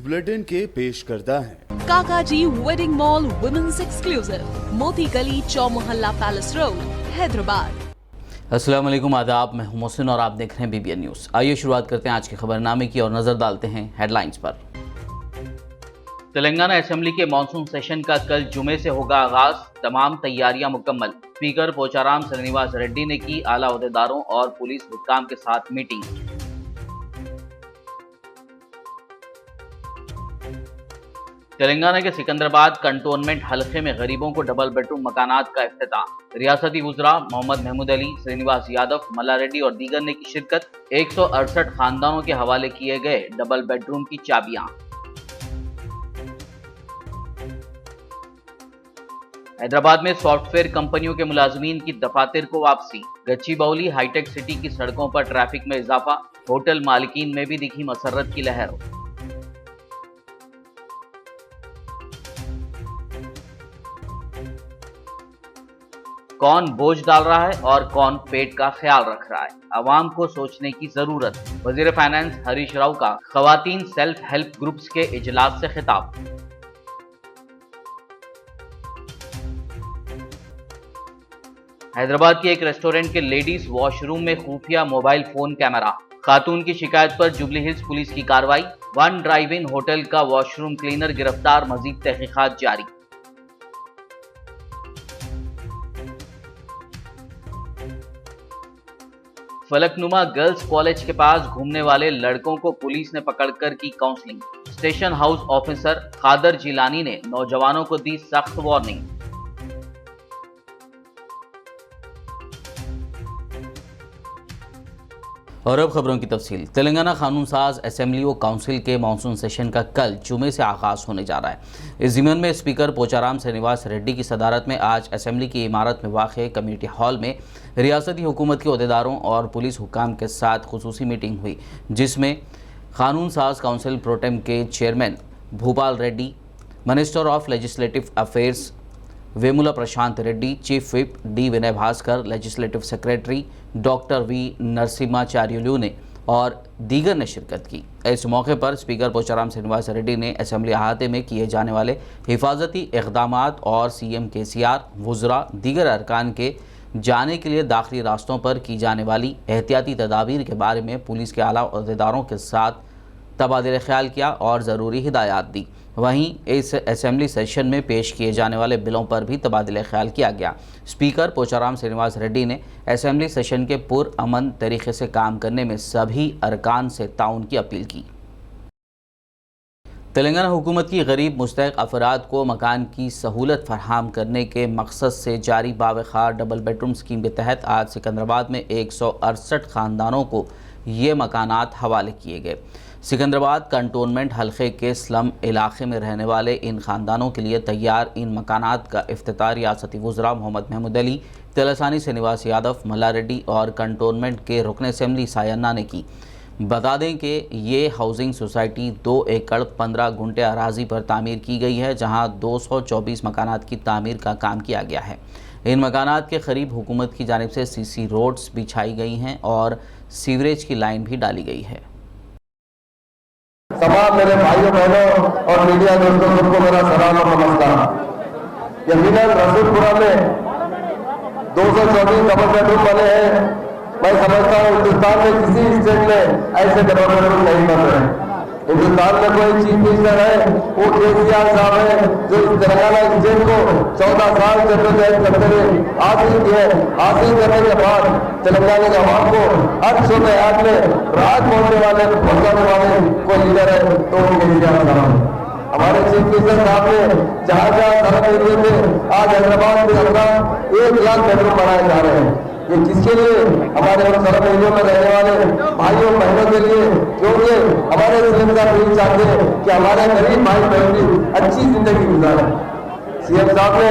Bulletin के पेश करता है काकाजी वेडिंग मॉल वुमेन्स एक्सक्लूसिव, मोती गली, चौमोहल्ला पैलेस रोड, हैदराबाद। अस्सलाम वालेकुम, आदाब। मैं हूं मोहसिन और आप देख रहे हैं BBN न्यूज़। आइए शुरुआत करते हैं आज के खबरनामे की और नजर डालते हैं हेडलाइंस पर। तेलंगाना असेंबली के मानसून सेशन का कल जुमे से होगा आगाज, तमाम तैयारियां मुकम्मल। स्पीकर पोचाराम श्रीनिवास रेड्डी ने की आला ओहदेदारों और पुलिस हुक्काम के साथ मीटिंग। तेलंगाना के सिकंदराबाद कंटोनमेंट हलके में गरीबों को डबल बेडरूम मकानात का इफ्तिताह। रियासती वुज़रा मोहम्मद महमूद अली, श्रीनिवास यादव, मल्ला रेड्डी और दीगर ने की शिरकत। 168 खानदानों के हवाले किए गए डबल बेडरूम की चाबियां। हैदराबाद में सॉफ्टवेयर कंपनियों के मुलाजमीन की दफातर को वापसी। गच्चीबौली हाईटेक सिटी की सड़कों पर ट्रैफिक में इजाफा। होटल मालिकीन में भी दिखी मसर्रत की लहर। कौन बोझ डाल रहा है और कौन पेट का ख्याल रख रहा है, अवाम को सोचने की जरूरत। वजीर फाइनेंस हरीश राव का खवातीन सेल्फ हेल्प ग्रुप्स के इजलास से खिताब। हैदराबाद के एक रेस्टोरेंट के लेडीज वॉशरूम में खुफिया मोबाइल फोन कैमरा। खातून की शिकायत पर जुबली हिल्स पुलिस की कार्रवाई। वन ड्राइव इन होटल का वॉशरूम क्लीनर गिरफ्तार, मजीद तहकीकात जारी। फलकनुमा गर्ल्स कॉलेज के पास घूमने वाले लड़कों को पुलिस ने पकड़कर की काउंसलिंग। स्टेशन हाउस ऑफिसर खादर जिलानी ने नौजवानों को दी सख्त वार्निंग। और अब खबरों की तफसील। तेलंगाना कानून साज असेंबली व काउंसिल के मानसून सेशन का कल जुमे से आगाज़ होने जा रहा है। इस ज़िम्न में स्पीकर पोचाराम श्रीनिवास रेड्डी की सदारत में आज असेंबली की इमारत में वाक़ कम्युनिटी हॉल में रियासती हुकूमत के अहदेदारों और पुलिस हुक्काम के साथ खुसूसी मीटिंग हुई, जिसमें कानून साज काउंसिल प्रोटेम के chairman Bhupal Reddy, minister of legislative affairs Vemula Prashant Reddy, chief whip D Vinay Bhaskar, legislative secretary doctor V नरसिम्हाचार्युलू ने और दीगर ने शिरकत की। इस मौके पर स्पीकर पोचाराम श्रीनिवास रेड्डी ने असेंबली अहाते में किए जाने वाले हिफाजती इक़दामात और CM KCR, वुज़रा, दीगर अरकान के जाने के लिए दाखिली रास्तों पर की जाने वाली एहतियाती तदाबीर के बारे में पुलिस के आला अहदेदारों के साथ तबादला ख्याल किया और ज़रूरी हिदायत दी। वहीं इस असेंबली सेशन में पेश किए जाने वाले बिलों पर भी तबादला ख्याल किया गया। स्पीकर पोचाराम श्रीनिवास रेड्डी ने असेंबली सेशन के पुरअमन तरीके से काम करने में सभी अरकान से ताउन की अपील की। तेलंगाना हुकूमत की गरीब मुस्तहिक़ अफराद को मकान की सहूलत फराहम करने के मकसद से जारी बावखार डबल बेडरूम स्कीम के तहत आज सिकंदराबाद में 168 ख़ानदानों को ये मकानात हवाले किए गए। सिकंदराबाद कंटोनमेंट हलके के स्लम इलाके में रहने वाले इन ख़ानदानों के लिए तैयार इन मकानात का इफ्तिताह रियासती वुज़रा मोहम्मद महमूद अली, तलसानी श्रीनिवास यादव, मल्ला रेड्डी और कंटोनमेंट के रुकन असेंबली सायन्ना ने की। बता दें कि ये हाउसिंग सोसाइटी 2 एकड़ 15 गुंटे अराजी पर तामीर की गई है, जहां 224 मकानात की तामीर का काम किया गया है। इन मकानात के करीब हुकूमत की जानिब से CC रोड्स बिछाई गई हैं और सीवरेज की लाइन भी डाली गई है। तमाम मेरे भाइयों बहनों और मीडिया दोस्तों सबको मेरा सलाम और नमस्कार। यकीनन रसूलपुरा में 224 डबल बेडरूम बने हैं। मैं समझता हूँ हिंदुस्तान में किसी स्टेट में ऐसे डबल बेडरूम नहीं बन रहे। हिंदुस्तान में कोई चीफ मिनिस्टर है, वो KCR साहब है, जो इस तेलंगाना स्टेट को 14 साल जद्दोजहद करते हुए हासिल करने के बाद तेलंगाना के अवाम को हर छोटे हाथ में राहत पहुंचाने वाले कोई लीडर है तो वो KCR साहब है। हमारे चीफ मिनिस्टर साहब ने जहाँ तरफ एरिए में आज हैदराबाद के अंदर 1 लाख बेडरूम बनाए जा रहे हैं। ये किसके लिए? हमारे सरहद एरिया में रहने वाले भाइयों बहनों के लिए, क्योंकि हमारे CM साहब यही चाहते हैं कि हमारे गरीब भाई बहन की अच्छी जिंदगी गुजारें। CM साहब ने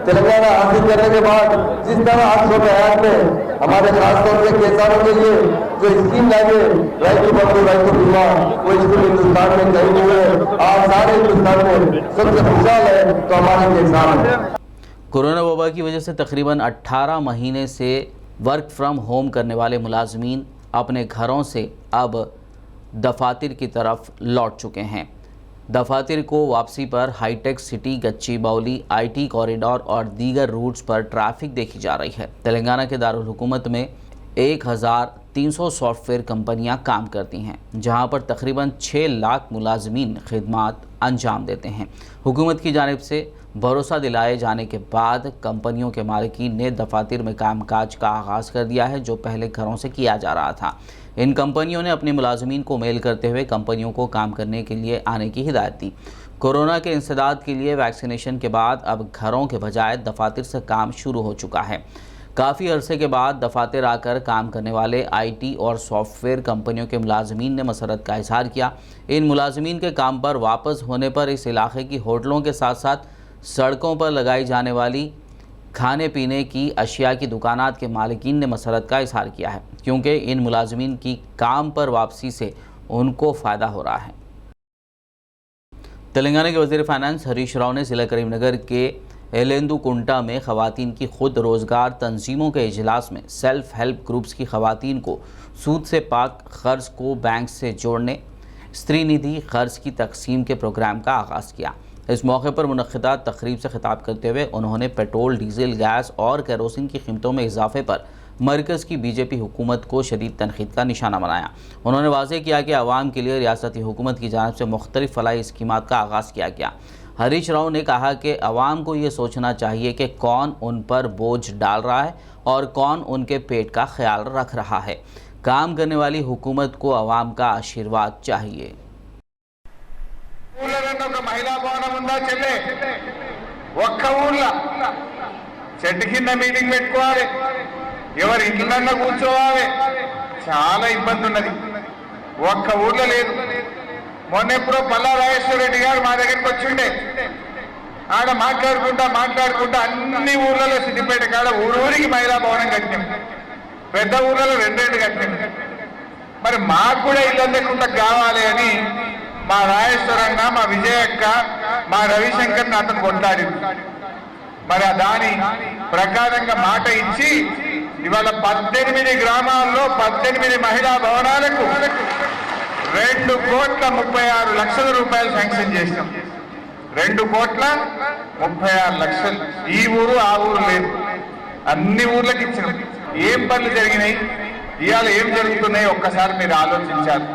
तेलंगाना हासिल करने के बाद जिस तरह 800 हयात में हमारे खासतौर से किसानों के लिए जो स्कीम लाए राइट टू बंधु राइट टू बीमा, वो स्कीम हिंदुस्तान में कहीं नहीं है। आज सारे हिंदुस्तान में सबसे खुशहाल है तो हमारे किसान है। कोरोना वबा की वजह से तकरीबन 18 महीने से वर्क फ्रॉम होम करने वाले मुलाजमीन अपने घरों से अब दफातर की तरफ लौट चुके हैं। दफातर को वापसी पर हाईटेक सिटी, गच्चीबौली, IT कॉरिडोर और दीगर रूट्स पर ट्रैफिक देखी जा रही है। तेलंगाना के दारुल हुकूमत में 1300 सॉफ्टवेयर कंपनियां काम करती हैं, जहां पर तकरीबन 6 लाख मुलाजमीन खिदमात अंजाम देते हैं। हुकूमत की जानिब से भरोसा दिलाए जाने के बाद कंपनियों के मालिकीन ने दफातर में कामकाज का आगाज़ कर दिया है, जो पहले घरों से किया जा रहा था। इन कंपनियों ने अपने मुलाजमीन को मेल करते हुए कंपनियों को काम करने के लिए आने की हिदायत दी। कोरोना के इंसदाद के लिए वैक्सीनेशन के बाद अब घरों के बजाय दफातर से काम शुरू हो चुका है। काफ़ी अरसे के बाद दफातर आकर काम करने वाले IT और सॉफ्टवेयर कंपनियों के मुलाजमीन ने मसरत का इजहार किया। इन मुलाजमीन के काम पर वापस होने पर इस इलाके की होटलों के साथ साथ सड़कों पर लगाई जाने वाली खाने पीने की अशिया की दुकानात के मालिकीन ने मसरत का इजहार किया है, क्योंकि इन मुलाजमीन की काम पर वापसी से उनको फ़ायदा हो रहा है। तेलंगाना के वज़ीर फाइनेंस हरीश राव ने ज़िला करीमनगर के एलेंदुकुंटा में ख़वातीन की खुद रोज़गार तंजीमों के इजलास में सेल्फ हेल्प ग्रुप्स की ख़वातीन को सूद से पाक क़र्ज़ को बैंक से जोड़ने, स्त्री निधि क़र्ज़ की तकसीम के प्रोग्राम का आगाज़ किया। इस मौके पर मुनक़्क़िदा तक़रीब से खिताब करते हुए उन्होंने पेट्रोल, डीज़ल, गैस और केरोसिन की कीमतों में इजाफे पर मरकज़ की BJP हुकूमत को शदीद तनक़ीद का निशाना बनाया। उन्होंने वाज़ेह किया कि आवाम के लिए रियासती हुकूमत की जानिब से मुख्तलिफ़ फलाही स्कीमात का आगाज़ किया गया। हरीश राव ने कहा कि आवाम को ये सोचना चाहिए कि कौन उन पर बोझ डाल रहा है और कौन उनके पेट का ख्याल रख रहा है। काम करने वाली हुकूमत को आवाम का आशीर्वाद चाहिए। ఒక మహిళా భవనం ఉందా చెల్లె? ఒక్క ఊర్లో చెట్టు కింద మీటింగ్ పెట్టుకోవాలి, ఎవరి ఇంట్లోనన్నా కూర్చోవాలి, చాలా ఇబ్బంది ఉన్నది. ఒక్క ఊర్లో లేదు. మొన్న ఎప్పుడో పల్లా రాజేశ్వర రెడ్డి గారు మా దగ్గరికి వచ్చిండే, ఆడ మాట్లాడుకుంటా అన్ని ఊర్లలో సిద్దిపేట కాడ ఊరూరికి మహిళా భవనం కట్టినాం. పెద్ద ఊర్లలో 2 కట్టినాం. మరి మాకు కూడా ఇల్లు అందకుండా కావాలి అని మా రాజేశ్వరన్న, మా విజయక్క, మా రవిశంకర్ అతను కొట్లాడింది. మరి దాని ప్రకారంగా మాట ఇచ్చి ఇవాళ 18 గ్రామాల్లో 18 మహిళా భవనాలకు 2,36,00,000 రూపాయలు శాంక్షన్ చేసినాం. 2,36,00,000. ఈ ఊరు ఆ ఊరు లేదు, అన్ని ఊర్లకు ఇచ్చినాం. ఏం పనులు జరిగినాయి, ఇవాళ ఏం జరుగుతున్నాయి ఒక్కసారి మీరు ఆలోచించాలి.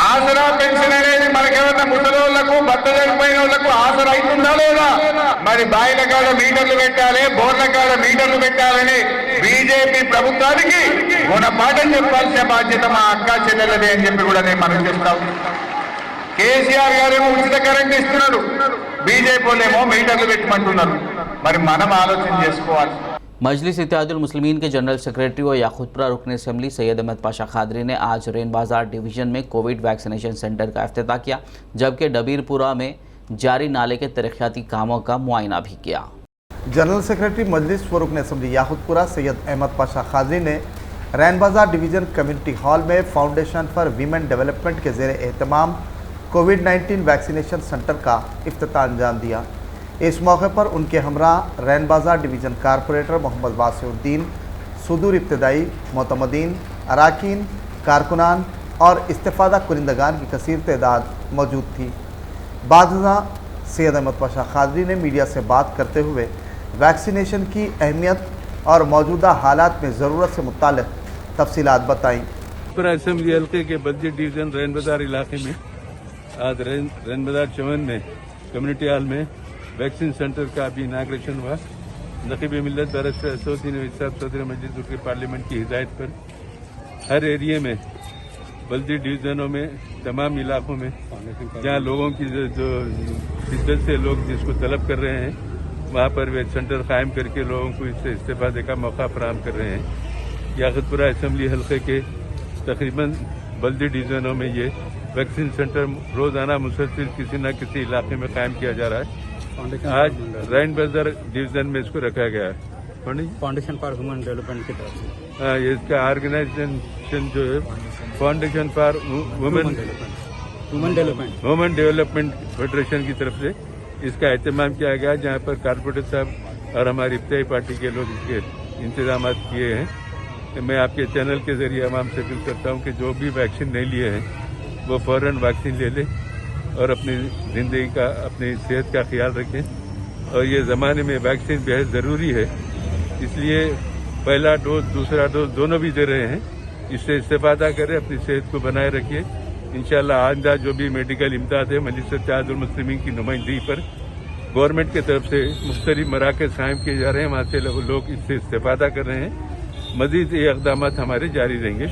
ఆసరా పెన్షన్ అనేది మనకేమన్నా ముసలోళ్లకు, భర్త చనిపోయిన వాళ్ళకు ఆసరా అవుతుందా లేదా? మరి బాయిల కాడ మీటర్లు పెట్టాలి, బోర్ల కాడ మీటర్లు పెట్టాలని BJP ప్రభుత్వానికి గుణపాఠం చెప్పాల్సిన బాధ్యత మా అక్కా చెల్లెలదే అని చెప్పి కూడా నేను మనం చెప్తాం. కేసీఆర్ గారేమో ఉచిత కరెంట్ ఇస్తున్నాడు, BJP వాళ్ళేమో మీటర్లు పెట్టమంటున్నారు. మరి మనం ఆలోచన చేసుకోవాలి. मजलिस इत्तेहादुल मुस्लिमीन के जनरल सेक्रेटरी और याकूतपुरा रुकन असम्बली सैयद अहमद पाशा खादरी ने आज रेन बाज़ार डिवीज़न में कोविड वैक्सीनेशन सेंटर का इफ्तिताह किया, जबकि डबीरपुरा में जारी नाले के तरक्याती कामों का मुआयना भी किया। जनरल सेक्रेटरी मजलिस व रुकन असम्बली याकूतपुरा सैयद अहमद पाशा खादरी ने रेन बाज़ार डिवीज़न कम्युनिटी हॉल में फाउंडेशन फॉर वीमेन डेवलपमेंट के ज़ेर एहतमाम कोविड-19 वैक्सीनेशन सेंटर का इफ्तिताह अंजाम दिया। इस मौके पर उनके हमरा रैन बाज़ार डिवीज़न कारपोरेटर मोहम्मद वासिउद्दीन, सुदूर इब्तदाई मोतमदीन, अराकीन, कारकुनान और इस्तेफ़ादा कुरिंदगान की कसीर तादाद मौजूद थी। बादशाह सैयद अहमद पाशा खादरी ने मीडिया से बात करते हुए वैक्सीनेशन की अहमियत और मौजूदा हालात में ज़रूरत से मुताल्लिक़ तफसीलात बताईं। असम्बली हल्के के बद्दी डिवीज़न रैन बाज़ार इलाके में आज रैन बाज़ार चमन में कम्युनिटी हॉल में वैक्सीन सेंटर का अभी इनाग्रेशन हुआ। नक़ीब मिल्लत बैरिस्टर असदुद्दीन साहब सदर मजलिस रुकन पार्लियामेंट की हिदायत पर हर एरिया में बल्दी डिवीज़नों में तमाम इलाकों में जहाँ लोगों की जो शिद्दत से लोग जिसको तलब कर रहे हैं वहाँ पर वे सेंटर कायम करके लोगों को इससे इस्तेफादे का मौका फराहम कर रहे हैं। याकूतपुरा असम्बली हल्के के तकरीबन बल्दी डिवीज़नों में ये वैक्सीन सेंटर रोज़ाना मुसलसल किसी न किसी इलाके में कायम किया जा रहा है। आज रैन बाज़ार डिवीज़न में इसको रखा गया है फाउंडेशन फॉर ह्यूमन डेवलपमेंट की तरफ से। इसका ऑर्गेनाइजेशन जो है foundation for women development federation की तरफ से इसका एहतमाम किया गया, जहाँ पर कारपोरेटर साहब और हमारी इब्तदाई पार्टी के लोग इसके इंतजाम किए हैं। मैं आपके चैनल के जरिए आवाम से अपील करता हूँ कि जो भी वैक्सीन नहीं लिए हैं वो फ़ौरन वैक्सीन ले लें और अपनी ज़िंदगी का, अपनी सेहत का ख्याल रखें। और ये ज़माने में वैक्सीन बेहद ज़रूरी है, इसलिए पहला डोज दूसरा डोज दोनों भी दे रहे हैं। इससे इस्तेफादा करें, अपनी सेहत को बनाए रखिए। इंशाल्लाह आइंदा जो भी मेडिकल इमदाद है मजलिस इत्तेहादुल मुस्लिमीन की नुमाइंदगी पर गवर्नमेंट की तरफ से मुख्तलिफ मराकज़ कायम किए जा रहे हैं, वहाँ से लोग इससे इस्तेफादा कर रहे हैं। मज़ीद ये इक़दाम हमारे जारी रहेंगे।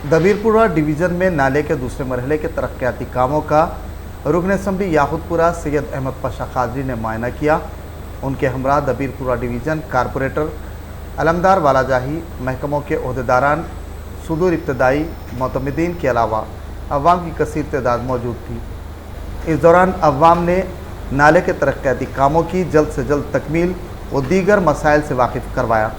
दबीरपुरा डिवीज़न में नाले के दूसरे मरहले के तरक्याती कामों का रुकन असम्बली याहूदपुरा सैयद अहमद पाशा खादरी ने मुआयना किया। उनके हमरा दबीरपुरा डिवीज़न कारपोरेटर अलमदार वालाजाही, महकमों के अहदेदारान, सुदूर इब्तदाई मोतमिदीन के अलावा अवाम की कसीर तादाद मौजूद थी। इस दौरान अवाम ने नाले के तरक्याती कामों की जल्द से जल्द तकमील व दीगर मसाइल से वाकिफ़ करवाया।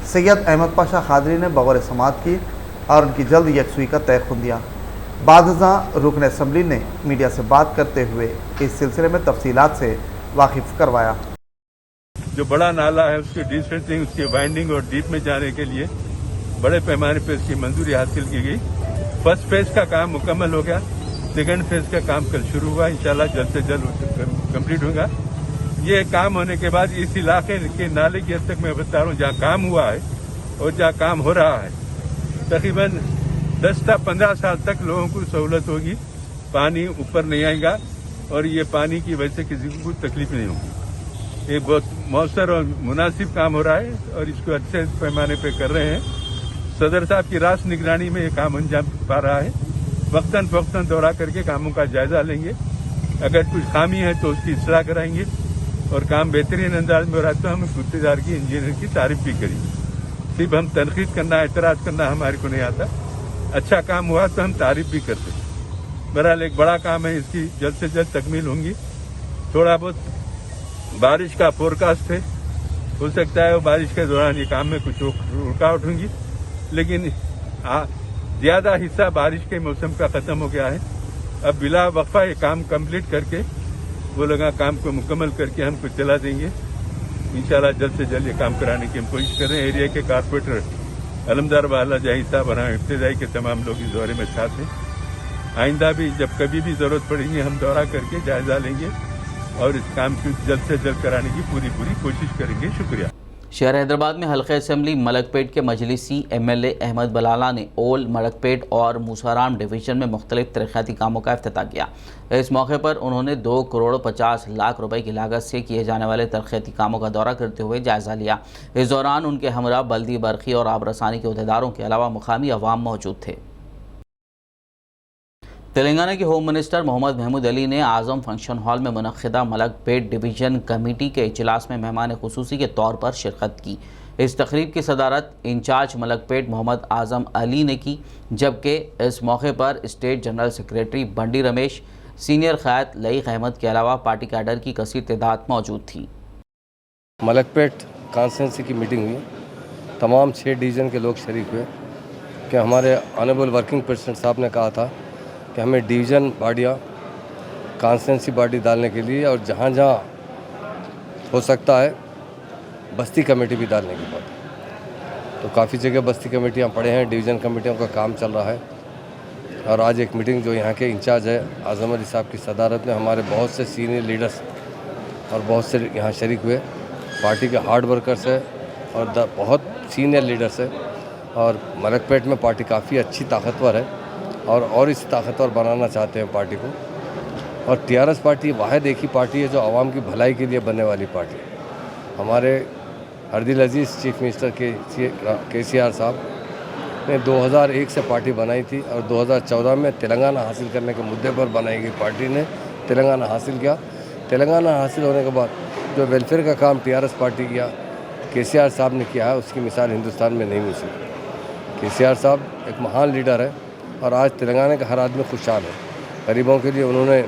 सैयद अहमद पाशा खादरी ने बगौर समाअत की और उनकी जल्द यकसुई का तयक़ुन दिया। बादज़ा रुकन असम्बली ने मीडिया से बात करते हुए इस सिलसिले में तफसीलात से वाकिफ़ करवाया। जो बड़ा नाला है उसकी डिस्टेंसिंग, उसकी वाइंडिंग और डीप में जाने के लिए बड़े पैमाने पर इसकी मंजूरी हासिल की गई। फर्स्ट फेज का काम मुकम्मल हो गया, सेकंड फेज का काम कल शुरू हुआ, इंशाल्लाह जल्द से जल्द कंप्लीट होगा। ये काम होने के बाद इस इलाके के नाले की हद तक मैं बता रहा हूँ, जहाँ काम हुआ है और जहाँ काम हो रहा है, तकरीबन 10 से 15 साल तक लोगों को सहूलत होगी। पानी ऊपर नहीं आएगा और ये पानी की वजह से किसी को कोई तकलीफ नहीं होगी। ये बहुत मौसर और मुनासिब काम हो रहा है और इसको अच्छे पैमाने पे कर रहे हैं। सदर साहब की रास निगरानी में ये काम अंजाम पा रहा है। वक्तन फक्तन दौरा करके कामों का जायजा लेंगे, अगर कुछ खामी है तो उसकी इस्लाह कराएंगे और काम बेहतरीन अंदाज में हो रहा है तो हम गुत्तेदार की, इंजीनियर की तारीफ भी करेंगे। सिर्फ हम तनकीद करना, एतराज करना हमारे को नहीं आता। अच्छा काम हुआ तो हम तारीफ भी करते हैं। बहरहाल एक बड़ा काम है, इसकी जल्द से जल्द तकमील होंगी। थोड़ा बहुत बारिश का फोरकास्ट है, हो सकता है वो बारिश के दौरान ये काम में कुछ रुकावट होंगी, लेकिन ज्यादा हिस्सा बारिश के मौसम का खत्म हो गया है। अब बिला वक्फा ये काम कंप्लीट करके वो लोग काम को मुकम्मल करके हमको चला देंगे। इंशाल्लाह जल्द से जल्द ये काम कराने की हम कोशिश कर रहे हैं। एरिया के कारपोरेटर अलमदार वालाजाही साहब और इब्तदाई के तमाम लोग इस दौरे में साथ हैं। आइंदा भी जब कभी भी जरूरत पड़ेगी हम दौरा करके जायजा लेंगे और इस काम को जल्द से जल्द कराने की पूरी कोशिश करेंगे। शुक्रिया। शहर हैदराबाद में हल्के असम्बली मलकपेट के मजलिसी MLA अहमद बलाला ने ओल्ड मलकपेट और मूसाराम डिवीज़न में मुख्तलिफ तरक्याती कामों का इफ्तिताह किया। इस मौके पर उन्होंने 2 करोड़ 50 लाख रुपए की लागत से किए जाने वाले तरक्याती कामों का दौरा करते हुए जायजा लिया। इस दौरान उनके हमरा बल्दी, बरखी और आबरसानी के अहदेदारों के अलावा मुकामी अवाम मौजूद थे। तेलंगाना के होम मिनिस्टर मोहम्मद महमूद अली ने आज़म फंक्शन हॉल में मुनक़िदा मलकपेट डिवीज़न कमेटी के इजलास में मेहमान खुसूसी के तौर पर शिरकत की। इस तकरीब की सदारत इंचार्ज मलकपेट मोहम्मद आज़म अली ने की, जबकि इस मौके पर स्टेट जनरल सेक्रेटरी बंडी रमेश, सीनियर क़यादत लईक अहमद के अलावा पार्टी कैडर की कसीर तादाद मौजूद थी। मलकपेट कॉन्स्टिट्यूंसी की मीटिंग हुई, तमाम 6 डिवीज़न के लोग शरीक हुए कि हमारे ऑनरेबल वर्किंग प्रेसिडेंट साहब ने कहा था कि हमें डिवीज़न बॉडियाँ कॉन्स्टिट्यूंसी बॉडी डालने के लिए और जहाँ जहाँ हो सकता है बस्ती कमेटी भी डालने की बात। तो काफ़ी जगह बस्ती कमेटियाँ पड़े हैं, डिवीज़न कमेटियों का काम चल रहा है। और आज एक मीटिंग जो यहाँ के इंचार्ज है आज़म अली साहब की सदारत में हमारे बहुत से सीनियर लीडर्स और बहुत से यहाँ शरीक हुए। पार्टी के हार्ड वर्कर्स है और बहुत सीनियर लीडर्स है और मलकपेट में पार्टी काफ़ी अच्छी ताकतवर है और इस ताकतवर बनाना चाहते हैं पार्टी को। और TRS पार्टी वाहिद एक ही पार्टी है जो आवाम की भलाई के लिए बनने वाली पार्टी है। हमारे हरदिल अजीज़ चीफ मिनिस्टर KCR साहब ने 2001 से पार्टी बनाई थी और 2014 में तेलंगाना हासिल करने के मुद्दे पर बनाई गई पार्टी ने तेलंगाना हासिल किया। तेलंगाना हासिल होने के बाद जो वेलफेयर का काम TRS पार्टी किया, KCR साहब ने किया है, उसकी मिसाल हिंदुस्तान में नहीं मिल सकती। KCR साहब एक महान लीडर है और आज तेलंगाना का हर आदमी खुशहाल है। गरीबों के लिए उन्होंने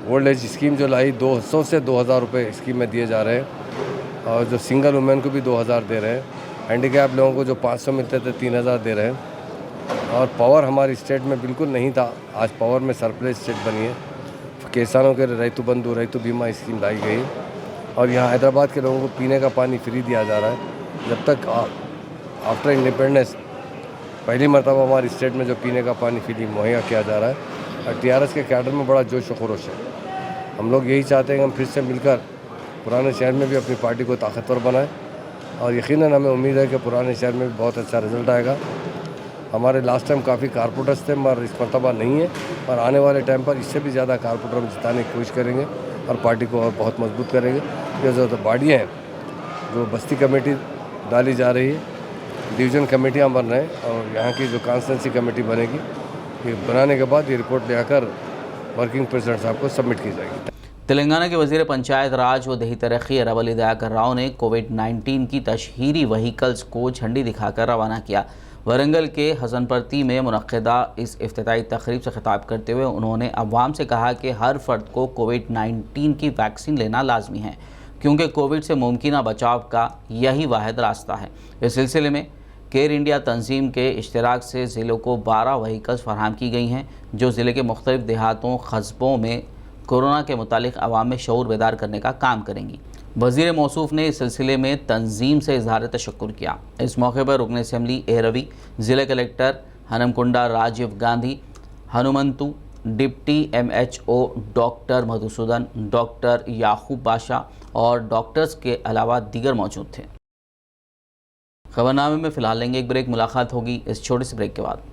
ओल्ड एज स्कीम जो लाई 200 से 2000 रुपये स्कीम में दिए जा रहे हैं और जो सिंगल वुमेन को भी 2000 दे रहे हैं। हैंडीकैप लोगों को जो 500 मिलते थे 3000 दे रहे हैं। और पावर हमारी स्टेट में बिल्कुल नहीं था, आज पावर में सरप्लस स्टेट बनी है। किसानों के रैतु बंधु रैतु बीमा स्कीम लाई गई और यहाँ हैदराबाद के लोगों को पीने का पानी फ्री दिया जा रहा है। जब तक आफ्टर इंडिपेंडेंस पहली मरतबा हमारी स्टेट में जो पीने का पानी फ्री मुहैया किया जा रहा है TRS के कैडर में बड़ा जोश व खरोश है। हम लोग यही चाहते हैं कि हम फिर से मिलकर पुराने शहर में भी अपनी पार्टी को ताकतवर बनाएं और यकीनन हमें उम्मीद है कि पुराने शहर में भी बहुत अच्छा रिजल्ट आएगा। हमारे लास्ट टाइम काफ़ी कारपोरेटर्स थे मगर इस मरतबा नहीं है, और आने वाले टाइम पर इससे भी ज़्यादा कारपोरेटर हम जिताने की कोशिश करेंगे और पार्टी को और बहुत मजबूत करेंगे। ये जो बॉडियाँ हैं, जो बस्ती कमेटी डाली जा रही है, डिवीज़न कमेटियाँ बन रहे हैं और यहाँ की जो कॉन्स्टिट्यूंसी कमेटी बनेगी, ये बनाने के बाद ये रिपोर्ट ले आकर वर्किंग प्रेसिडेंट साहब को सबमिट की जाएगी। तेलंगाना के वजीर पंचायत राज व दही तरक्की अरवली दयाकर राव ने कोविड-19 की तशहीरी व्हीकल्स को झंडी दिखाकर रवाना किया। वरंगल के हसनपर्ती में मुनक्किदा इस इफ्तिताई तकरीब से खिताब करते हुए उन्होंने अवाम से कहा कि हर फर्द को कोविड-19 की वैक्सीन लेना लाजमी है, क्योंकि कोविड से मुमकिन बचाव का यही वाहिद रास्ता है। इस सिलसिले में केयर इंडिया तंजीम के इश्तराक से ज़िलों को 12 व्हीकल्स फराहम की गई हैं, जो ज़िले के मुख्तलिफ देहातों कस्बों में कोरोना के मुतालिक अवाम में शऊर बेदार करने का काम करेंगी। वज़ीर मौसूफ ने इस सिलसिले में तंजीम से इजहार तशक्कुर किया। इस मौके पर रुकन असम्बली ए रवि, ज़िला collector Hanamkonda Rajiv Gandhi, Hanumanthu, deputy MHO doctor Madhusudan, doctor Yakub Basha और डॉक्टर्स के अलावा दीगर मौजूद थे। खबरनामे में फ़िलहाल लेंगे एक ब्रेक। मुलाकात होगी इस छोटे से ब्रेक के बाद।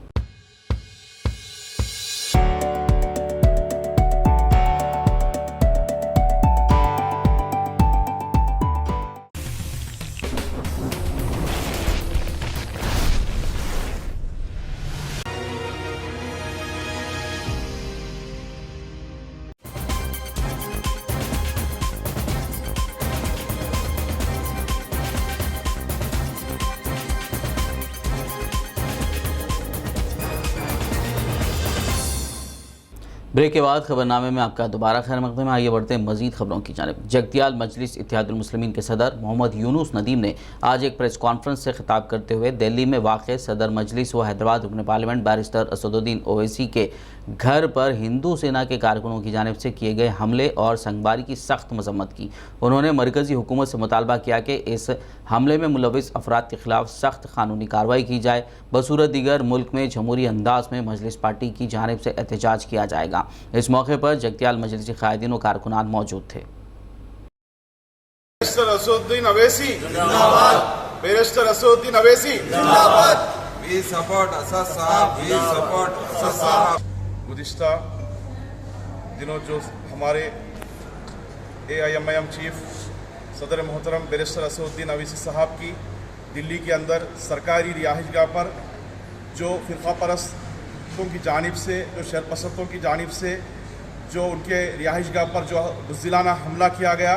ब्रेक के बाद खबरनामे में आपका दोबारा खैर मकदम है। आइए बढ़ते हैं मजीद खबरों की जानिब। जगतियाल मजलिस इत्तेहादुल मुस्लिमीन के सदर मोहम्मद यूनुस नदीम ने आज एक प्रेस कॉन्फ्रेंस से खिताब करते हुए दिल्ली में वाक़ सदर मजलिस व हैदराबाद रुकन पार्लियामेंट बैरिस्टर असदुद्दीन ओवैसी के घर पर हिंदू सेना के कारकुनों की जानिब से किए गए हमले और संगबारी की सख्त मजम्मत की। उन्होंने मरकज़ी हुकूमत से मुतालबा किया कि इस हमले में मुलविस अफराद के खिलाफ सख्त कानूनी कार्रवाई की जाए। बसूरत दीगर मुल्क में जमहूरी अंदाज में मजलिस पार्टी की जानिब से एहतजाज किया जाएगा। इस मौके पर जगतियाल मजलिस कायदीन व कारकुनान मौजूद थे। बैरिस्टर असदुद्दीन अवैसी जिंदाबाद, बैरिस्टर असदुद्दीन अवैसी जिंदाबाद। वी सपोर्ट असद साहब, वी सपोर्ट असद साहब। गुज़िश्ता दिनों जो हमारे AIMIM चीफ सदर मोहतरम बैरिस्टर असदुद्दीन अवैसी साहब की दिल्ली के अंदर सरकारी रिहाइशगाह पर जो फ़िरक़ा परस्तों की जानिब से, जो शरपसंदों की जानिब से जो उनके रिहाइशगाह पर जो बुज़दिलाना हमला किया गया,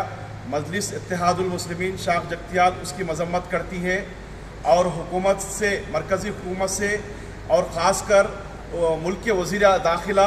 मजलिस इत्तेहादुल मुस्लिमीन शाख जगतियाल उसकी मजम्मत करती है और हुकूमत से, मरकज़ी हुकूमत से और ख़ास कर मुल्क के वज़ीर दाखिला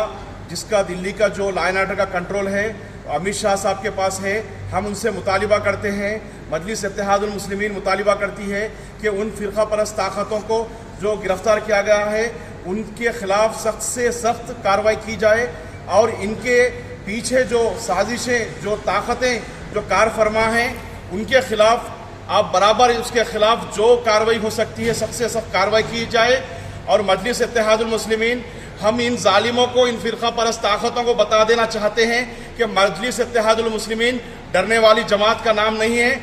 जिसका दिल्ली का जो लॉ एंड ऑर्डर का कंट्रोल है अमित शाह साहब के पास है, हम उनसे मुतालिबा करते हैं, मजलिस इत्तेहादुल मुस्लिमीन मुतालिबा करती है कि उन फ़िरक़ा परस्त ताकतों को जो गिरफ़्तार किया गया है उनके ख़िलाफ़ सख्त से सख्त कार्रवाई की जाए और इनके पीछे जो साजिशें, जो ताकतें, जो कार फरमा हैं उनके ख़िलाफ़ आप बराबर उसके ख़िलाफ़ जो कार्रवाई हो सकती है सख्त से सख्त कार्रवाई की जाए। और मजलिस इत्तेहादुल मुस्लिमीन हम इन जालिमों को, इन फ़िरक़ा परस्त ताकतों को बता देना चाहते हैं कि मजलिस इत्तेहादुल मुस्लिमीन डरने वाली जमात का नाम नहीं है।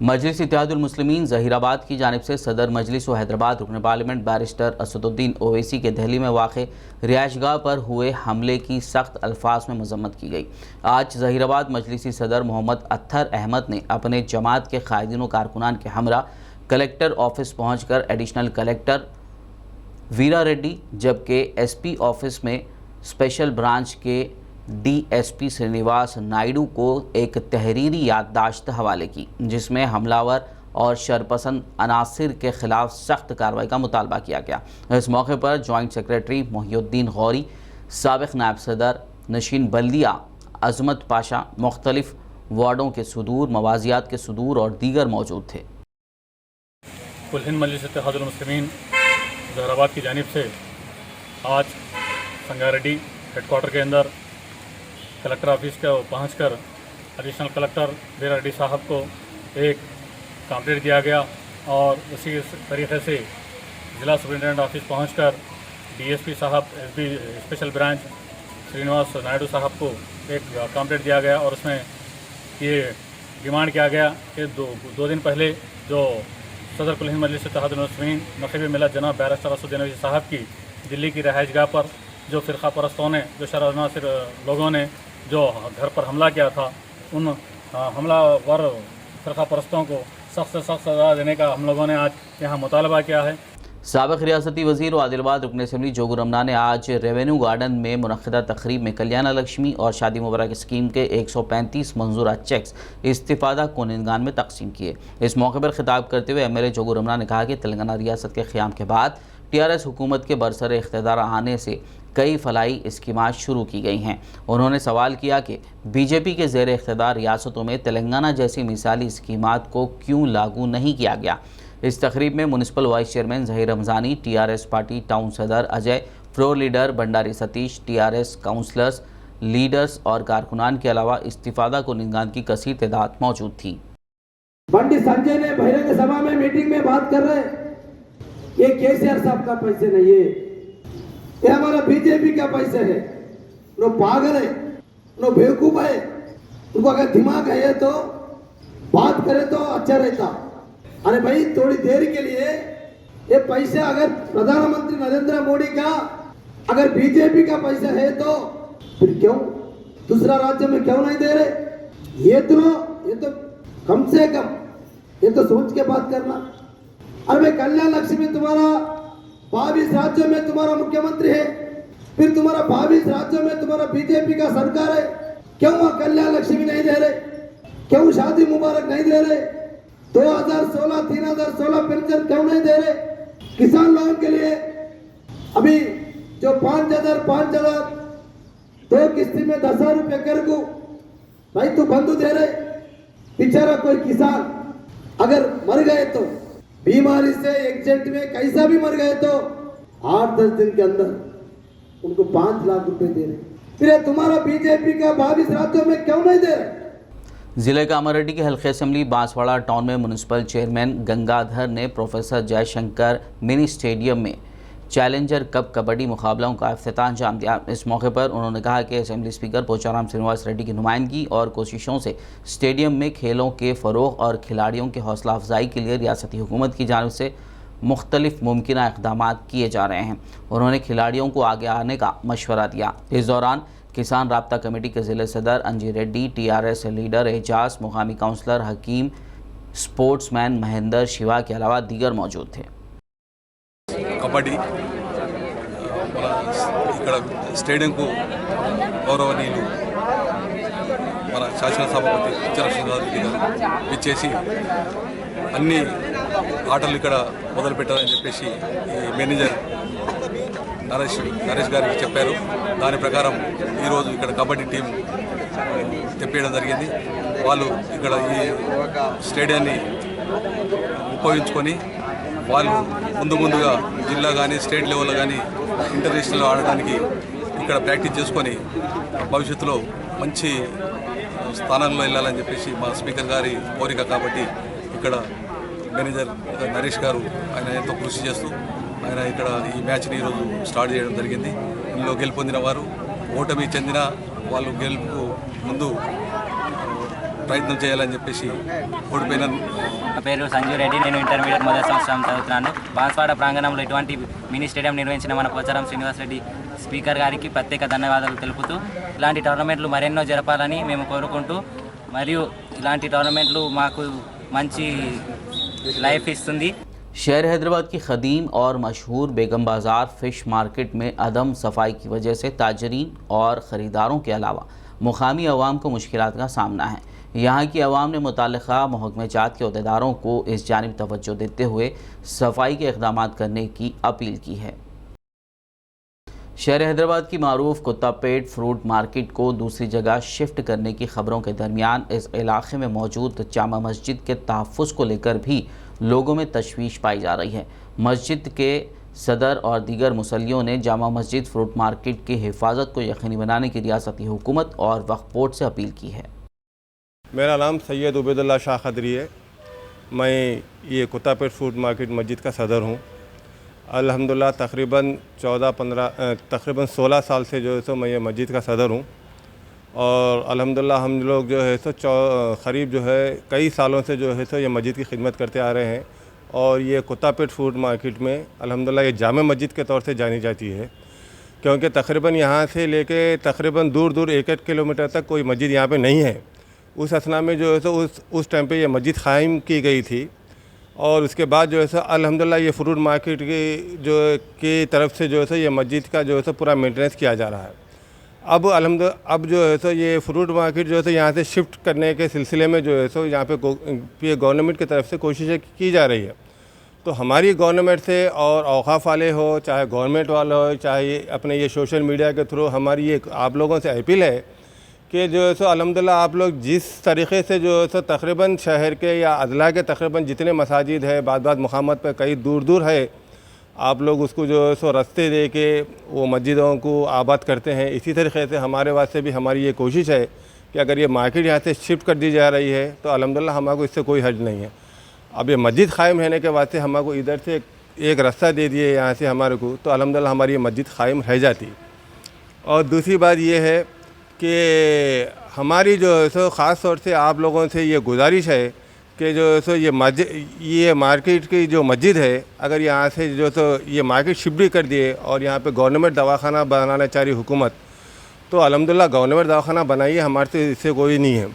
मजलिस इत्तेहादुल मुस्लिमीन ज़हीराबाद की जानिब से सदर मजलिस व हैदराबाद रुकन पार्लियामेंट बैरिस्टर असदुद्दीन ओवैसी के दिल्ली में वाक़े रिहाइशगाह पर हुए हमले की सख्त अल्फाज में मजम्मत की गई। आज ज़हीराबाद मजलिसी सदर मोहम्मद अत्तर अहमद ने अपने जमात के कायदीन व कारकुनान के हमरा कलेक्टर ऑफिस पहुँच कर एडिशनल कलेक्टर वीरा रेड्डी, जबकि SP ऑफिस में स्पेशल ब्रांच के DSP श्रीनिवास नायडू को एक तहरीरी याददाश्त हवाले की, जिसमें हमलावर और शरपसंद अनासिर के खिलाफ सख्त कार्रवाई का मुतालबा किया गया। इस मौके पर जॉइंट सेक्रेटरी मोहिउद्दीन गौरी, साबिक़ नायब सदर नशीन बल्दिया अजमत पाशा, मुख्तलिफ वार्डों के सदूर, मवाजियात के सदूर और दीगर मौजूद थे। कुल हिंद मजलिस इत्तेहादुल मुस्लिमीन ज़हीराबाद की जानिब से आज संगारेड्डी हेडक्वार्टर के अंदर कलेक्टर ऑफिस को पहुँच कर एडिशनल कलेक्टर वीरा रेड्डी साहब को एक कंप्लेंट दिया गया और उसी तरीके से ज़िला सुपरिटेंडेंट ऑफिस पहुँच कर DSP साहब SB special branch Srinivas Naidu साहब को एक कॉम्प्लेट दिया गया और उसमें ये डिमांड किया गया कि दो दिन पहले जो सदर कुल हिंद मजलिस इत्तेहादुल मुस्लिमीन नक़ीब मिल्लत जनाब बैरिस्टर असदुद्दीन नकवी साहब की दिल्ली की रहायशगाह पर जो फ़िरक़ा परस्तों ने, जो शरनासिर लोगों ने जो घर पर हमला किया था, उन हमलावर फ़िरक़ा परस्तों को सख्त से सख्त सज़ा देने का हम लोगों ने आज यहाँ मुतालबा किया है। साबिक़ रियासती वज़ीर और आदिलाबाद रुकन असम्बली जोगू रमना ने आज रेवेन्यू गार्डन में मुनक़्क़दा तक़रीब में कल्याण लक्ष्मी और शादी मुबारक स्कीम के 135 मंजूरा चेक्स इस्तिफ़ादा कुनंदगान में तकसीम किए। इस मौके पर खिताब करते हुए MLA जोगू रमना ने कहा कि तेलंगाना रियासत के क़याम के बाद TRS हुकूमत के बरसर इख्तियार आने से कई फलाई स्कीमात शुरू की गई हैं। उन्होंने सवाल किया कि BJP के ज़ेर इख्तियार रियासतों में तेलंगाना जैसी मिसाली स्कीमात को क्यों लागू नहीं किया गया। इस तकरीब में municipal vice chairman Zaheer Ramzani, TRS party town सदर Ajay, floor leader Bhandari Satish, TRS councillors, leaders और कारकुनान के अलावा इस्तिफ़ादा कुनंदगान की कसीर तादाद मौजूद थी। बंडी संजय ने बहिरंग सभा में मीटिंग में बात कर रहे हैं, ये KCR साहब का पैसे नहीं है, ये हमारा BJP का पैसे है। नो पागल है, नो बेवकूफ है, उनको अगर दिमाग है तो बात करे तो अच्छा रहता। अरे भाई थोड़ी देर के लिए ये पैसे अगर प्रधानमंत्री नरेंद्र मोदी का अगर BJP का पैसा है तो फिर क्यों दूसरा राज्य में क्यों नहीं दे रहे? ये तो कम से कम ये तो सोच के बात करना। अरे भाई कल्याण लक्ष्मी तुम्हारा 22 राज्यों में तुम्हारा मुख्यमंत्री है, फिर तुम्हारा 22 राज्यों में तुम्हारा BJP का सरकार है, क्यों वहां कल्याण लक्ष्मी नहीं दे रहे? क्यों शादी मुबारक नहीं दे रहे? 2016 3016 पेंशन क्यों नहीं दे रहे? किसान लोगों के लिए अभी जो 5,000 दो किस्ती में 10,000 रुपए कर को भाई तो बंधु दे रहे। बेचारा कोई किसान अगर मर गए तो बीमारी से एक्सीडेंट में कैसा भी मर गए तो 8-10 दिन के अंदर उनको 5 लाख रुपए दे रहे। फिर तुम्हारा BJP का 22 राज्यों में क्यों नहीं दे रहे? ज़िले कामारेड्डी के हल्के असम्बली बांसवाड़ा टाउन में म्यूनसिपल चेयरमैन गंगाधर ने प्रोफेसर जयशंकर मिनी स्टेडियम में चैलेंजर कप कबड्डी मुकाबलों का इफ्तिताह अंजाम दिया। इस मौके पर उन्होंने कहा कि असेंबली स्पीकर पोचाराम श्रीनिवास रेड्डी की नुमाइंदगी और कोशिशों से स्टेडियम में खेलों के फ़रोग़ और खिलाड़ियों की हौसला अफजाई के लिए रियासती हुकूमत की जानिब से मुख्तलिफ मुमकिना इक़दाम किए जा रहे हैं। उन्होंने खिलाड़ियों को आगे आने का मशवरा दिया। इस दौरान किसान राब्ता कमेटी के ज़िले सदर अंजी रेड्डी, TRS लीडर एजाज, मुकामी काउंसलर हकीम, स्पोर्ट्समैन महेंद्र शिवा के अलावा दीगर मौजूद थे। कबड्डी ఇక్కడ స్టేడియంకు గౌరవనీయులు మన శాసనసభాపతి రెడ్డి గారు ఇచ్చేసి అన్ని ఆటలు ఇక్కడ మొదలు పెట్టాలని చెప్పేసి ఈ మేనేజర్ నరేష్ గారికి చెప్పారు। దాని ప్రకారం ఈరోజు ఇక్కడ కబడ్డీ టీం తెప్పేయడం జరిగింది। వాళ్ళు ఇక్కడ ఈ స్టేడియాన్ని ఉపయోగించుకొని వాళ్ళు ముందుగా జిల్లా కానీ స్టేట్ లెవెల్లో కానీ ఇంటర్నేషనల్ ఆడడానికి ఇక్కడ ప్రాక్టీస్ చేసుకొని భవిష్యత్తులో మంచి స్థానంలో వెళ్ళాలని చెప్పేసి మా స్పీకర్ గారి కోరిక కాబట్టి ఇక్కడ మేనేజర్ నరేష్ గారు ఆయన ఎంతో కృషి చేస్తూ ఆయన ఇక్కడ ఈ మ్యాచ్ని ఈరోజు స్టార్ట్ చేయడం జరిగింది। ఇందులో గెలుపొందిన వారు ఓటమి చెందిన వాళ్ళు గెలుపుకు ముందు ప్రయత్నం చేయాలని చెప్పేసి ఓడిపోయిన నా పేరు సంజు రెడ్డి, నేను ఇంటర్మీడియట్ మొదటి సంవత్సరం చదువుతున్నాను। బాన్స్వాడ ప్రాంగణంలో ఇటువంటి మినీ స్టేడియం నిర్వహించిన మన పోచారం శ్రీనివాస్ రెడ్డి స్పీకర్ గారికి ప్రత్యేక ధన్యవాదాలు తెలుపుతూ ఇలాంటి టోర్నమెంట్లు మరెన్నో జరపాలని మేము కోరుకుంటూ మరియు ఇలాంటి టోర్నమెంట్లు మాకు మంచి లైఫ్ ఇస్తుంది। शहर हैदराबाद की ख़दीम और मशहूर बेगम बाज़ार फ़िश मार्केट में अदम सफाई की वजह से ताजरीन और ख़रीदारों के अलावा मुकामी अवाम को मुश्किलात का सामना है। यहाँ की अवाम ने मुताल्लिक़ा महकमेजात के अहदेदारों को इस जानिब तवज्जो देते हुए सफाई के इक़दाम करने की अपील की है। शहर हैदराबाद की मारूफ कुत्तापेट फ्रूट मार्केट को दूसरी जगह शिफ्ट करने की खबरों के दरमियान इस इलाके में मौजूद जामा मस्जिद के तहफ़्फ़ुज़ को लेकर भी लोगों में तशवीश पाई जा रही है। मस्जिद के सदर और दीगर मुसल्लियों ने जामा मस्जिद फ्रूट मार्केट की हिफाजत को यकीनी बनाने की रियासती हुकूमत और वक्फ बोर्ड से अपील की है। मेरा नाम सैयद उबैदुल्लाह शाह खदरी है। मैं ये कुत्तापेट फ्रूट मार्केट मस्जिद का सदर हूँ। अल्हम्दुलिल्लाह तकरीबन 16 साल से जो है सो मैं ये मस्जिद का सदर हूँ और अल्हम्दुलिल्लाह हम लोग जो है सो क़रीब जो है कई सालों से जो है सो ये मस्जिद की खिदमत करते आ रहे हैं और ये कुत्तापेट फूड मार्केट में अल्हम्दुलिल्लाह ये जामे मस्जिद के तौर से जानी जाती है, क्योंकि तकरीबन यहाँ से लेके तकरीबन दूर दूर 1-1 किलोमीटर तक कोई मस्जिद यहाँ पे नहीं है। उस असना में जो है सो उस टाइम पे ये मस्जिद क़ायम की गई थी और उसके बाद जो है सो अल्हम्दुलिल्लाह ये फ्रूट मार्केट की तरफ से जो है सो ये मस्जिद का जो है सो पूरा मेंटेनेंस किया जा रहा है। अब जो है सो ये फ्रूट मार्केट जो है सो यहाँ से शिफ्ट करने के सिलसिले में जो है सो यहाँ पे गवर्नमेंट की तरफ से कोशिशें की जा रही है। तो हमारी गवर्नमेंट से और औक़ाफ़ वाले हो, चाहे गवर्नमेंट वाले हो, चाहे अपने ये सोशल मीडिया के थ्रू हमारी ये आप लोगों से अपील है कि जो है सो अल्हम्दुलिल्लाह आप लोग जिस तरीक़े से जो है सो तकरीबन शहर के या अदला के तकरीबन जितने मसाजिद है बाद मुक़ामात पर कई दूर दूर है, आप लोग उसको जो है सो रास्ते दे के वो मस्जिदों को आबाद करते हैं। इसी तरीके से हमारे वास्ते भी हमारी ये कोशिश है कि अगर ये मार्केट यहाँ से शिफ्ट कर दी जा रही है तो अल्हम्दुलिल्लाह हमारे इससे कोई हर्ज नहीं है। अब ये मस्जिद क़ायम रहने के वास्ते हमारे इधर से एक रास्ता दे दिए यहाँ से हमारे को, तो अल्हम्दुलिल्लाह हमारी ये मस्जिद क़ायम रह जाती। और दूसरी बात ये है कि हमारी जो है सो ख़ास तौर से आप लोगों से ये गुजारिश है कि जो है सो ये मार्केट की जो मस्जिद है, अगर यहाँ से जो सो ये मार्केट शिफ्ट भी कर दिए और यहाँ पे गवर्नमेंट दवाखाना बनाना चाह रही हुकूमत, तो अल्हम्दुलिल्लाह गवर्नमेंट दवाखाना बनाइए, हमारे से इससे कोई नहीं है।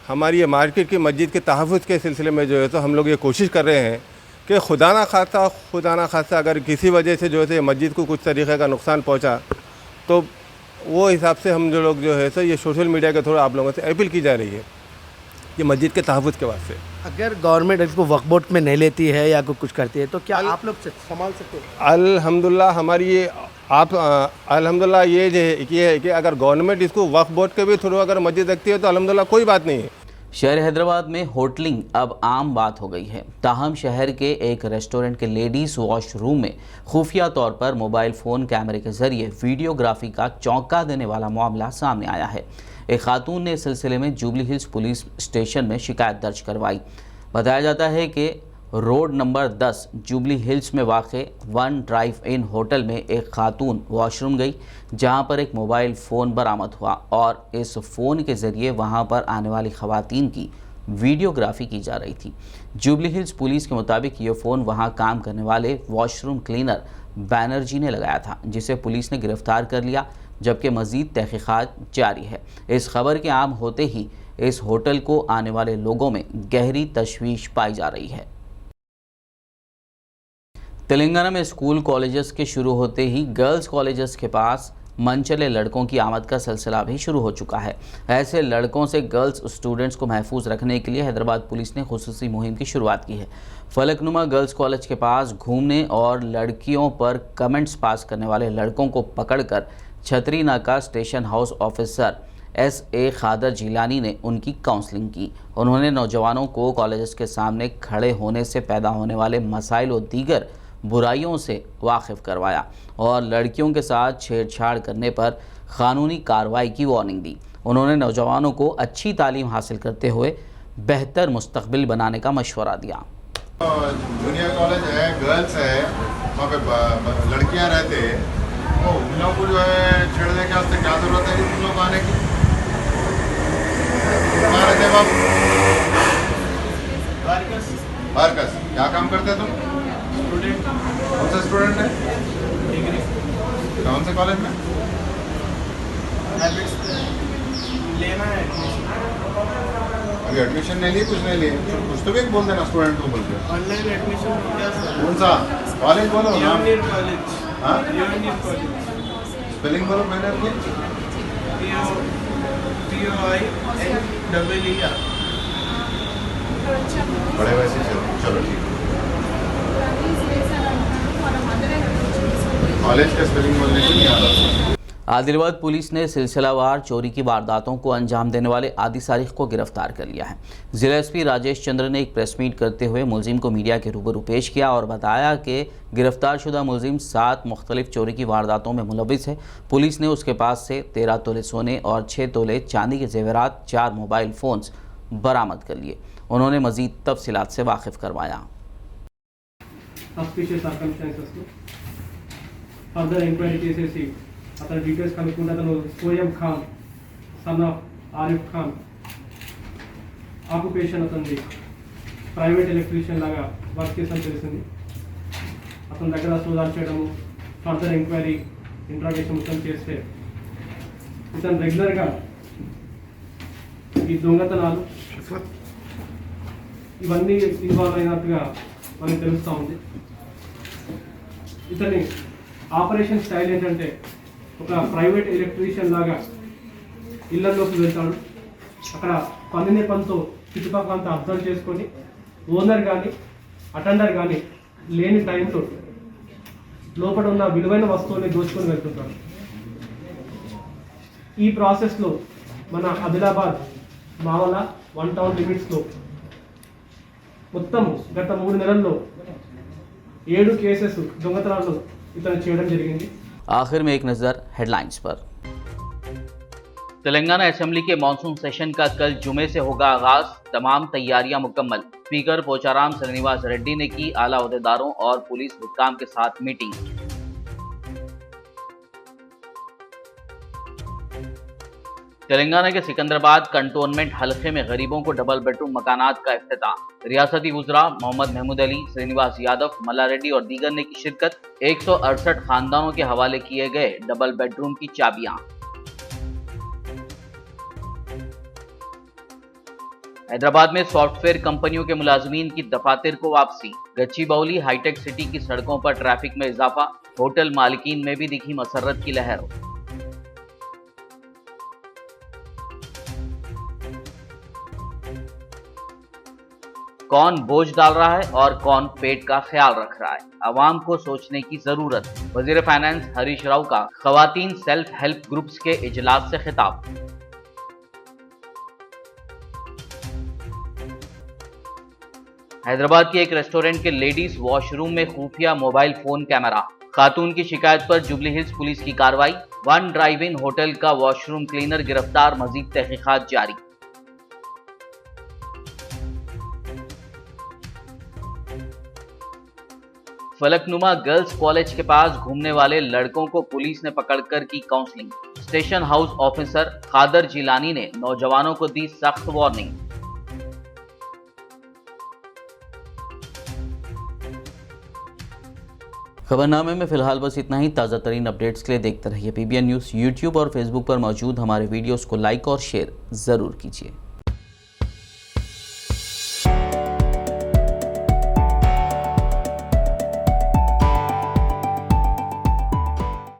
हमारी ये मार्केट की मस्जिद के तहफ़्फ़ुज़ के सिलसिले में जो है तो हम लोग ये कोशिश कर रहे हैं कि खुदा ना खास्ता अगर किसी वजह से जो है मस्जिद को कुछ तरीक़े का नुकसान पहुँचा तो वो हिसाब से हम लोग जो है सो ये सोशल मीडिया के थ्रू आप लोगों से अपील की जा रही है कि मस्जिद के तहफ़्फ़ुज़ के वास्ते। अगर गवर्नमेंट इसको वक्फ बोर्ड में नहीं लेती है या कुछ करती है तो क्या आप लोग संभाल सकते हो? अल्हम्दुलिल्लाह हमारी ये अल्हम्दुलिल्लाह ये है कि अगर गवर्नमेंट इसको वक्फ बोर्ड के भी थ्रू अगर मस्जिद रखती है तो अल्हम्दुलिल्लाह कोई बात नहीं है। शहर हैदराबाद में होटलिंग अब आम बात हो गई है। ताहम शहर के एक रेस्टोरेंट के लेडीज़ वॉशरूम में खुफिया तौर पर मोबाइल फ़ोन कैमरे के ज़रिए वीडियोग्राफी का चौंका देने वाला मामला सामने आया है। एक खातून ने इस सिलसिले में जुबली हिल्स पुलिस स्टेशन में शिकायत दर्ज करवाई। बताया जाता है कि रोड नंबर 10 जुबली हिल्स में वाक़े वन ड्राइव इन होटल में एक खातून वॉशरूम गई, जहां पर एक मोबाइल फ़ोन बरामद हुआ और इस फ़ोन के ज़रिए वहां पर आने वाली ख़वातीन की वीडियोग्राफी की जा रही थी। जुबली हिल्स पुलिस के मुताबिक ये फ़ोन वहां काम करने वाले वॉशरूम क्लीनर बैनर्जी ने लगाया था, जिसे पुलिस ने गिरफ़्तार कर लिया, जबकि मज़ीद तहक़ीक़ात जारी है। इस खबर के आम होते ही इस होटल को आने वाले लोगों में गहरी तशवीश पाई जा रही है। तेलंगाना में स्कूल कॉलेजेस के शुरू होते ही गर्ल्स कॉलेजेस के पास मनचले लड़कों की आमद का सिलसिला भी शुरू हो चुका है। ऐसे लड़कों से गर्ल्स स्टूडेंट्स को महफूज रखने के लिए हैदराबाद पुलिस ने खुसूसी मुहिम की शुरुआत की है। फलकनुमा गर्ल्स कॉलेज के पास घूमने और लड़कियों पर कमेंट्स पास करने वाले लड़कों को पकड़कर छतरी नाका स्टेशन हाउस ऑफिसर S.A. खादर जिलानी ने उनकी काउंसलिंग की। उन्होंने नौजवानों को कॉलेजेस के सामने खड़े होने से पैदा होने वाले मसाइल और दीगर बुराइयों से वाकिफ़ करवाया और लड़कियों के साथ छेड़छाड़ करने पर कानूनी कार्रवाई की वार्निंग दी। उन्होंने नौजवानों को अच्छी तालीम हासिल करते हुए बेहतर मुस्तकबिल बनाने का मशवरा दिया। जूनियर कॉलेज है, गर्ल्स है, वहाँ पे लड़कियाँ रहते हैं, तो उन लोगों को जो है छेड़ने के वास्ते क्या ज़रूरत है उन लोग आने की? बारकस क्या काम करते हैं तुम? स्टूडेंट। कौन सा स्टूडेंट है? डिग्री। कौन से कॉलेज में? लेना है अभी एडमिशन नहीं लिए, कुछ नहीं लिए, कुछ तो भी बोल देना स्टूडेंट को बोल के। ऑनलाइन एडमिशन हो गया सर। कौन सा कॉलेज बोलो ना? Union college. हाँ यूनियन कॉलेज। स्पेलिंग बोलो पहले अपनी। POINEER। बड़े वैसे चलो ठीक है। कॉलेज का स्पेलिंग बोलने को नहीं आता। आदिलाबाद पुलिस ने सिलसिलावार चोरी की वारदातों को अंजाम देने वाले आदि सारिक को गिरफ्तार कर लिया है। जिला एसपी राजेश चंद्र ने एक प्रेस मीट करते हुए मुलजिम को मीडिया के रूबरू पेश किया और बताया कि गिरफ्तार शुदा मुलजिम 7 मुख्तलिफ चोरी की वारदातों में मुलविस है। पुलिस ने उसके पास से 13 तोले सोने और 6 तोले चांदी के जेवरात, 4 मोबाइल फ़ोन्स बरामद कर लिए। उन्होंने मज़ीद तफसीलात से वाकिफ़ करवाया। సస్పిషియస్ సర్కమ్స్టాన్సెస్లో ఫర్దర్ ఎంక్వైరీ చేసేసి అతని డీటెయిల్స్ కనుక్కుంటే అతను Soyam Khan son of Arif Khan, occupation అతనిది ప్రైవేట్ ఎలక్ట్రీషియన్ లాగా వర్క్ చేసాను తెలిసింది. అతని దగ్గర సోదాలు చేయడము, ఫర్దర్ ఎంక్వైరీ ఇంట్రాగేషన్ మొత్తం చేస్తే ఇతను రెగ్యులర్గా ఈ దొంగతనాలు ఇవన్నీ ఇన్వాల్వ్ అయినట్టుగా మనకు తెలుస్తూ ఉంది. ఇతని ఆపరేషన్ స్టైల్ ఏంటంటే ఒక ప్రైవేట్ ఎలక్ట్రీషియన్ లాగా ఇళ్లలోకి వెళ్తాడు. అక్కడ పనినే పనితో చుట్టుపక్కల అంతా అబ్జర్వ్ చేసుకొని ఓనర్ కానీ అటెండర్ కానీ లేని టైంలో లోపల ఉన్న విలువైన వస్తువుని దోచుకొని వెళ్తుంటాడు. ఈ ప్రాసెస్లో మన ఆదిలాబాద్ మావల 1 టౌన్ లిమిట్స్లో మొత్తం గత 3 నెలల్లో 7 కేసెస్ దొంగతనాలు ఇతను చేయడం జరిగింది. आखिर में एक नज़र हेडलाइंस पर। तेलंगाना असेंबली के मानसून सेशन का कल जुमे से होगा आगाज, तमाम तैयारियां मुकम्मल। स्पीकर पोचाराम श्रीनिवास रेड्डी ने की आला ओहदेदारों और पुलिस हुक्काम के साथ मीटिंग। तेलंगाना के सिकंदराबाद कंटोनमेंट हलके में गरीबों को डबल बेडरूम मकानात का इफ्तिताह। रियासती वुज़रा मोहम्मद महमूद अली, श्रीनिवास यादव, मल्ला रेड्डी और दीगर ने की शिरकत। 168 खानदानों के हवाले किए गए डबल बेडरूम की चाबियां। हैदराबाद में सॉफ्टवेयर कंपनियों के मुलाजमीन की दफातर को वापसी। गच्चीबौली हाईटेक सिटी की सड़कों पर ट्रैफिक में इजाफा। होटल मालिकीन में भी दिखी मसर्रत की लहर। कौन बोझ डाल रहा है और कौन पेट का ख्याल रख रहा है, अवाम को सोचने की जरूरत। वजीर फाइनेंस हरीश राव का खवातीन सेल्फ हेल्प ग्रुप्स के इजलास से खिताब। हैदराबाद के एक रेस्टोरेंट के लेडीज वॉशरूम में खुफिया मोबाइल फोन कैमरा। खातून की शिकायत पर जुबली हिल्स पुलिस की कार्रवाई। 1 ड्राइव इन होटल का वॉशरूम क्लीनर गिरफ्तार, मजीद तहकीकात जारी। फलकनुमा गर्ल्स कॉलेज के पास घूमने वाले लड़कों को पुलिस ने पकड़कर की काउंसलिंग। स्टेशन हाउस ऑफिसर खादर जिलानी ने नौजवानों को दी सख्त वार्निंग। खबरनामे में फिलहाल बस इतना ही। ताज़ा तरीन अपडेट्स के लिए देखते रहिए PBN न्यूज़। यूट्यूब और फेसबुक पर मौजूद हमारे वीडियोस को लाइक और शेयर ज़रूर कीजिए।